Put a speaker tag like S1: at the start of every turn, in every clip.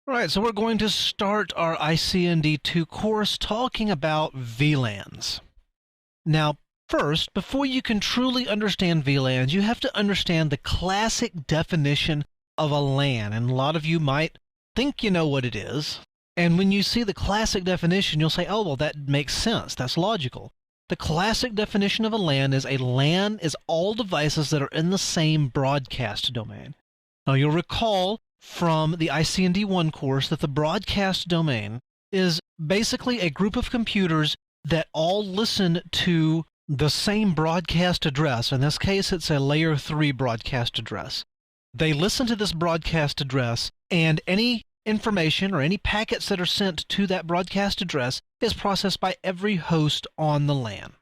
S1: All right, so we're going to start our ICND2 course talking about VLANs. Now, first, before you can truly understand VLANs, you have to understand the classic definition of a LAN, and a lot of you might think you know what it is. And when you see the classic definition, you'll say, oh, well, that makes sense. That's logical. The classic definition of a LAN is all devices that are in the same broadcast domain. Now, you'll recall from the ICND1 course that the broadcast domain is basically a group of computers that all listen to the same broadcast address. In this case, it's a layer 3 broadcast address. They listen to this broadcast address, and any information or any packets that are sent to that broadcast address is processed by every host on the LAN.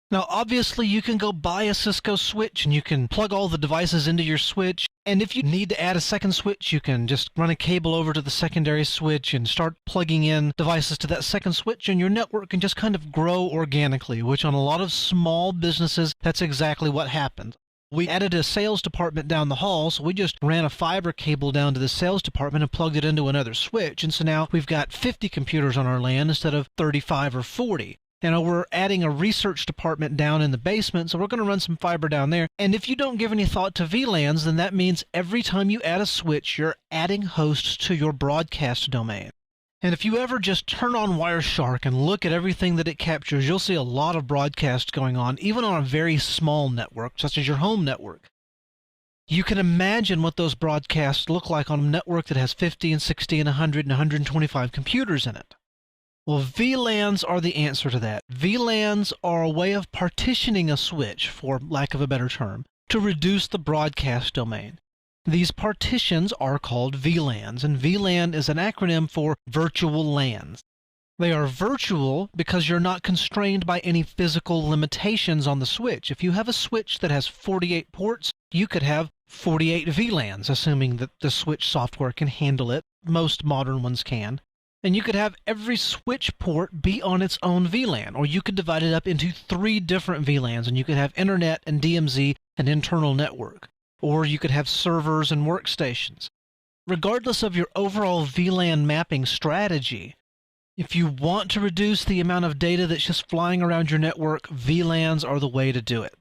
S1: Now, obviously, you can go buy a Cisco switch and you can plug all the devices into your switch. And if you need to add a second switch, you can just run a cable over to the secondary switch and start plugging in devices to that second switch, and your network can just kind of grow organically, which on a lot of small businesses, that's exactly what happened. We added a sales department down the hall, so we just ran a fiber cable down to the sales department and plugged it into another switch. And so now we've got 50 computers on our LAN instead of 35 or 40. And we're adding a research department down in the basement, so we're going to run some fiber down there. And if you don't give any thought to VLANs, then that means every time you add a switch, you're adding hosts to your broadcast domain. And if you ever just turn on Wireshark and look at everything that it captures, you'll see a lot of broadcasts going on, even on a very small network, such as your home network. You can imagine what those broadcasts look like on a network that has 50 and 60 and 100 and 125 computers in it. Well, VLANs are the answer to that. VLANs are a way of partitioning a switch, for lack of a better term, to reduce the broadcast domain. These partitions are called VLANs, and VLAN is an acronym for virtual LANs. They are virtual because you're not constrained by any physical limitations on the switch. If you have a switch that has 48 ports, you could have 48 VLANs, assuming that the switch software can handle it. Most modern ones can. And you could have every switch port be on its own VLAN, or you could divide it up into 3 different VLANs, and you could have internet and DMZ and internal network. Or you could have servers and workstations. Regardless of your overall VLAN mapping strategy, if you want to reduce the amount of data that's just flying around your network, VLANs are the way to do it.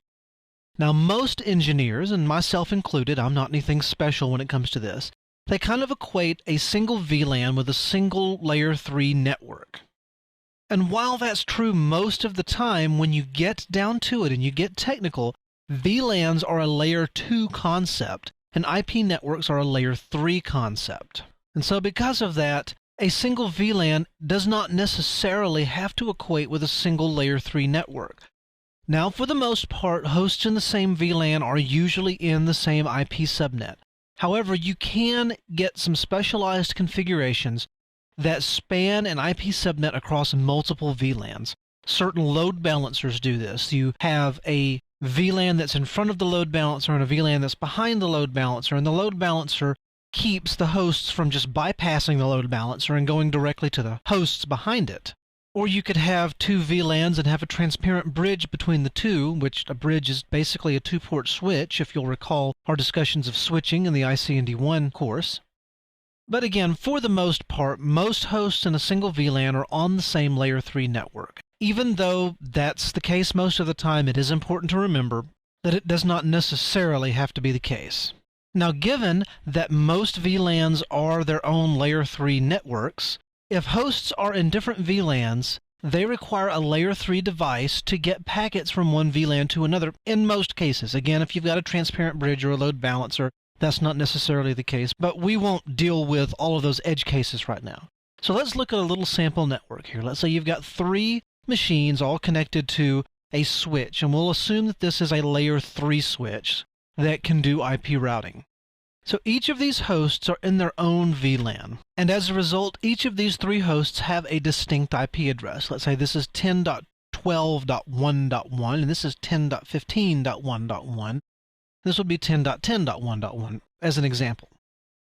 S1: Now, most engineers, and myself included, I'm not anything special when it comes to this, they kind of equate a single VLAN with a single layer 3 network. And while that's true most of the time, when you get down to it and you get technical, VLANs are a layer 2 concept, and IP networks are a layer 3 concept. And so because of that, a single VLAN does not necessarily have to equate with a single layer 3 network. Now, for the most part, hosts in the same VLAN are usually in the same IP subnet. However, you can get some specialized configurations that span an IP subnet across multiple VLANs. Certain load balancers do this. You have a VLAN that's in front of the load balancer and a VLAN that's behind the load balancer, and the load balancer keeps the hosts from just bypassing the load balancer and going directly to the hosts behind it. Or you could have 2 VLANs and have a transparent bridge between the two, which a bridge is basically a 2-port switch, if you'll recall our discussions of switching in the ICND1 course. But again, for the most part, most hosts in a single VLAN are on the same layer 3 network. Even though that's the case most of the time, it is important to remember that it does not necessarily have to be the case. Now, given that most VLANs are their own layer 3 networks, if hosts are in different VLANs, they require a layer 3 device to get packets from one VLAN to another in most cases. Again, if you've got a transparent bridge or a load balancer, that's not necessarily the case, but we won't deal with all of those edge cases right now. So let's look at a little sample network here. Let's say you've got 3 machines all connected to a switch, and we'll assume that this is a layer 3 switch that can do IP routing. So each of these hosts are in their own VLAN, and as a result, each of these 3 hosts have a distinct IP address. Let's say this is 10.12.1.1, and this is 10.15.1.1. This would be 10.10.1.1 as an example.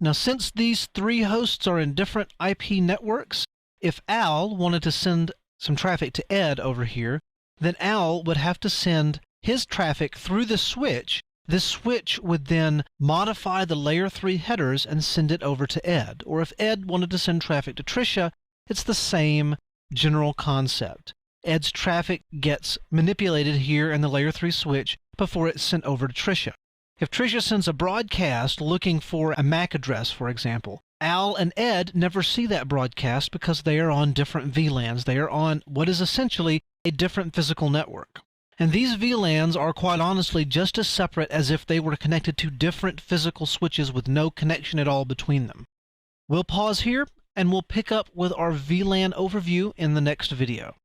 S1: Now, since these 3 hosts are in different IP networks, if Al wanted to send some traffic to Ed over here, then Al would have to send his traffic through the switch This switch would then modify the layer 3 headers and send it over to Ed. Or if Ed wanted to send traffic to Tricia, it's the same general concept. Ed's traffic gets manipulated here in the layer 3 switch before it's sent over to Tricia. If Tricia sends a broadcast looking for a MAC address, for example, Al and Ed never see that broadcast because they are on different VLANs. They are on what is essentially a different physical network. And these VLANs are quite honestly just as separate as if they were connected to different physical switches with no connection at all between them. We'll pause here and we'll pick up with our VLAN overview in the next video.